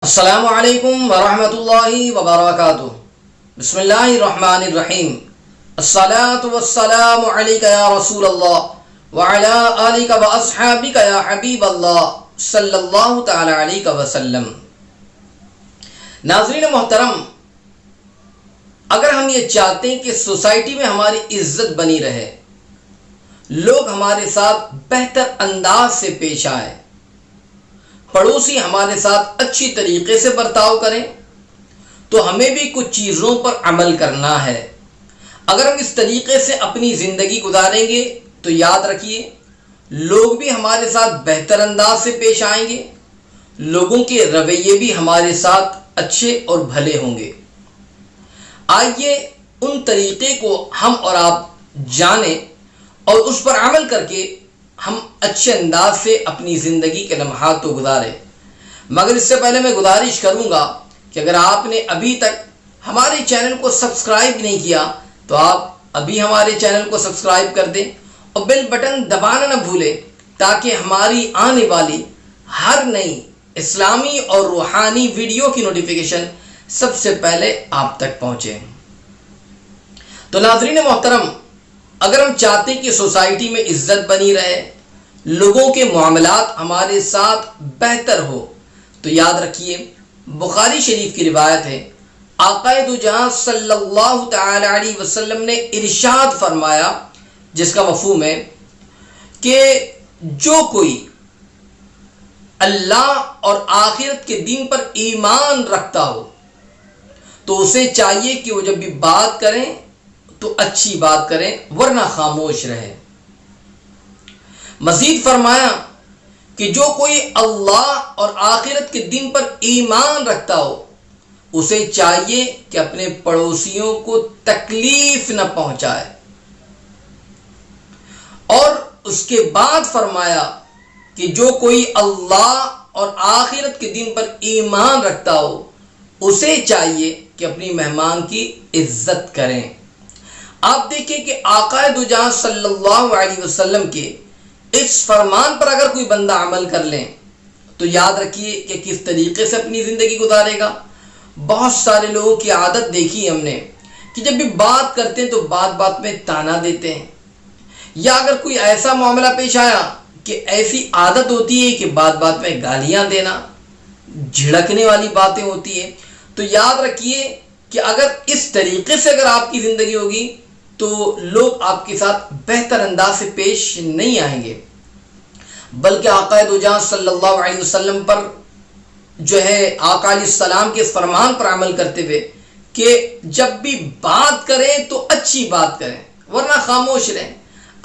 السلام علیکم ورحمۃ اللہ وبرکاتہ۔ بسم اللہ الرحمن الرحیم۔ الصلاة والسلام علیک یا رسول اللہ وعلی آلک واصحابک یا حبیب اللہ صلی اللہ تعالی علیہ وسلم۔ ناظرین محترم، اگر ہم یہ چاہتے ہیں کہ سوسائٹی میں ہماری عزت بنی رہے، لوگ ہمارے ساتھ بہتر انداز سے پیش آئے، پڑوسی ہمارے ساتھ اچھی طریقے سے برتاؤ کریں، تو ہمیں بھی کچھ چیزوں پر عمل کرنا ہے۔ اگر ہم اس طریقے سے اپنی زندگی گزاریں گے تو یاد رکھیے لوگ بھی ہمارے ساتھ بہتر انداز سے پیش آئیں گے، لوگوں کے رویے بھی ہمارے ساتھ اچھے اور بھلے ہوں گے۔ آئیے ان طریقے کو ہم اور آپ جانیں اور اس پر عمل کر کے ہم اچھے انداز سے اپنی زندگی کے لمحات کو گزاریں۔ مگر اس سے پہلے میں گزارش کروں گا کہ اگر آپ نے ابھی تک ہمارے چینل کو سبسکرائب نہیں کیا تو آپ ابھی ہمارے چینل کو سبسکرائب کر دیں اور بیل بٹن دبانا نہ بھولیں، تاکہ ہماری آنے والی ہر نئی اسلامی اور روحانی ویڈیو کی نوٹیفیکیشن سب سے پہلے آپ تک پہنچے۔ تو ناظرین محترم، اگر ہم چاہتے کہ سوسائٹی میں عزت بنی رہے، لوگوں کے معاملات ہمارے ساتھ بہتر ہو، تو یاد رکھیے بخاری شریف کی روایت ہے، آقا دو جہاں صلی اللہ تعالی علیہ وسلم نے ارشاد فرمایا، جس کا مفہوم ہے کہ جو کوئی اللہ اور آخرت کے دین پر ایمان رکھتا ہو تو اسے چاہیے کہ وہ جب بھی بات کریں تو اچھی بات کریں، ورنہ خاموش رہے۔ مزید فرمایا کہ جو کوئی اللہ اور آخرت کے دن پر ایمان رکھتا ہو اسے چاہیے کہ اپنے پڑوسیوں کو تکلیف نہ پہنچائے، اور اس کے بعد فرمایا کہ جو کوئی اللہ اور آخرت کے دن پر ایمان رکھتا ہو اسے چاہیے کہ اپنی مہمان کی عزت کریں۔ آپ دیکھیں کہ آقا دو جہاں صلی اللہ علیہ وسلم کے اس فرمان پر اگر کوئی بندہ عمل کر لیں تو یاد رکھیے کہ کس طریقے سے اپنی زندگی گزارے گا۔ بہت سارے لوگوں کی عادت دیکھی ہم نے کہ جب بھی بات کرتے ہیں تو بات بات میں تانا دیتے ہیں، یا اگر کوئی ایسا معاملہ پیش آیا کہ ایسی عادت ہوتی ہے کہ بات بات میں گالیاں دینا، جھڑکنے والی باتیں ہوتی ہیں۔ تو یاد رکھیے کہ اگر اس طریقے سے اگر آپ کی زندگی ہوگی تو لوگ آپ کے ساتھ بہتر انداز سے پیش نہیں آئیں گے، بلکہ آقا دو جہاں صلی اللہ علیہ وسلم پر جو ہے آقا علیہ السلام کے فرمان پر عمل کرتے ہوئے کہ جب بھی بات کریں تو اچھی بات کریں، ورنہ خاموش رہیں۔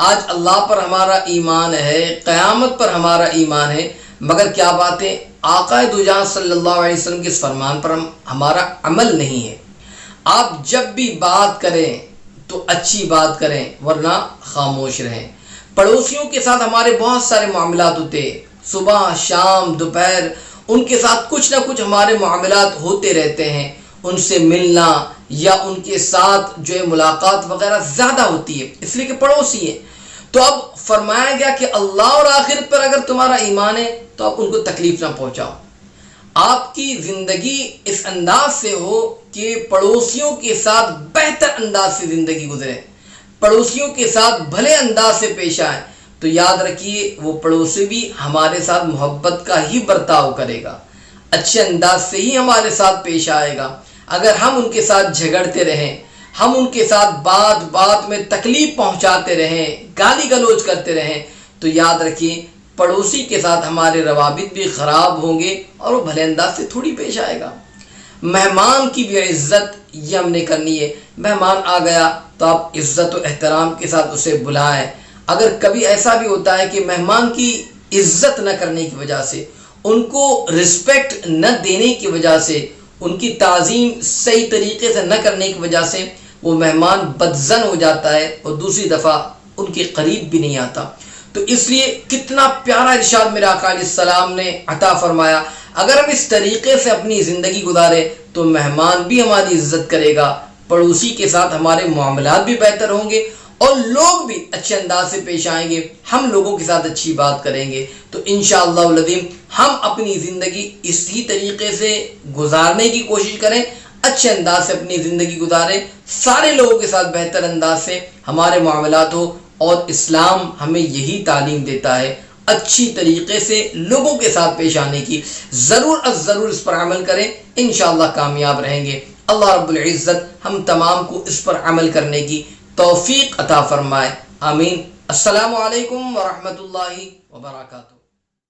آج اللہ پر ہمارا ایمان ہے، قیامت پر ہمارا ایمان ہے، مگر کیا باتیں آقا دو جہاں صلی اللہ علیہ وسلم کے اس فرمان پر ہمارا عمل نہیں ہے۔ آپ جب بھی بات کریں تو اچھی بات کریں، ورنہ خاموش رہیں۔ پڑوسیوں کے ساتھ ہمارے بہت سارے معاملات ہوتے ہیں، صبح شام دوپہر ان کے ساتھ کچھ نہ کچھ ہمارے معاملات ہوتے رہتے ہیں، ان سے ملنا یا ان کے ساتھ جو ہے ملاقات وغیرہ زیادہ ہوتی ہے، اس لیے کہ پڑوسی ہیں۔ تو اب فرمایا گیا کہ اللہ اور آخرت پر اگر تمہارا ایمان ہے تو آپ ان کو تکلیف نہ پہنچاؤ۔ آپ کی زندگی اس انداز سے ہو کہ پڑوسیوں کے ساتھ بہتر انداز سے زندگی گزرے، پڑوسیوں کے ساتھ بھلے انداز سے پیش آئیں، تو یاد رکھیے وہ پڑوسی بھی ہمارے ساتھ محبت کا ہی برتاؤ کرے گا، اچھے انداز سے ہی ہمارے ساتھ پیش آئے گا۔ اگر ہم ان کے ساتھ جھگڑتے رہیں، ہم ان کے ساتھ بات بات میں تکلیف پہنچاتے رہیں، گالی گلوچ کرتے رہیں، تو یاد رکھیے پڑوسی کے ساتھ ہمارے روابط بھی خراب ہوں گے اور وہ بھلے انداز سے تھوڑی پیش آئے گا۔ مہمان کی بھی عزت یہ ہم نے کرنی ہے۔ مہمان آ گیا تو آپ عزت و احترام کے ساتھ اسے بلائیں۔ اگر کبھی ایسا بھی ہوتا ہے کہ مہمان کی عزت نہ کرنے کی وجہ سے، ان کو رسپیکٹ نہ دینے کی وجہ سے، ان کی تعظیم صحیح طریقے سے نہ کرنے کی وجہ سے وہ مہمان بدظن ہو جاتا ہے اور دوسری دفعہ ان کے قریب بھی نہیں آتا۔ تو اس لیے کتنا پیارا ارشاد میرے آقا علیہ السلام نے عطا فرمایا، اگر ہم اس طریقے سے اپنی زندگی گزارے تو مہمان بھی ہماری عزت کرے گا، پڑوسی کے ساتھ ہمارے معاملات بھی بہتر ہوں گے اور لوگ بھی اچھے انداز سے پیش آئیں گے، ہم لوگوں کے ساتھ اچھی بات کریں گے، تو انشاءاللہ العظیم ہم اپنی زندگی اسی طریقے سے گزارنے کی کوشش کریں، اچھے انداز سے اپنی زندگی گزاریں، سارے لوگوں کے ساتھ بہتر انداز سے ہمارے معاملات ہو، اور اسلام ہمیں یہی تعلیم دیتا ہے، اچھی طریقے سے لوگوں کے ساتھ پیش آنے کی۔ ضرور از ضرور اس پر عمل کریں، انشاءاللہ کامیاب رہیں گے۔ اللہ رب العزت ہم تمام کو اس پر عمل کرنے کی توفیق عطا فرمائے، آمین۔ السلام علیکم ورحمۃ اللہ وبرکاتہ۔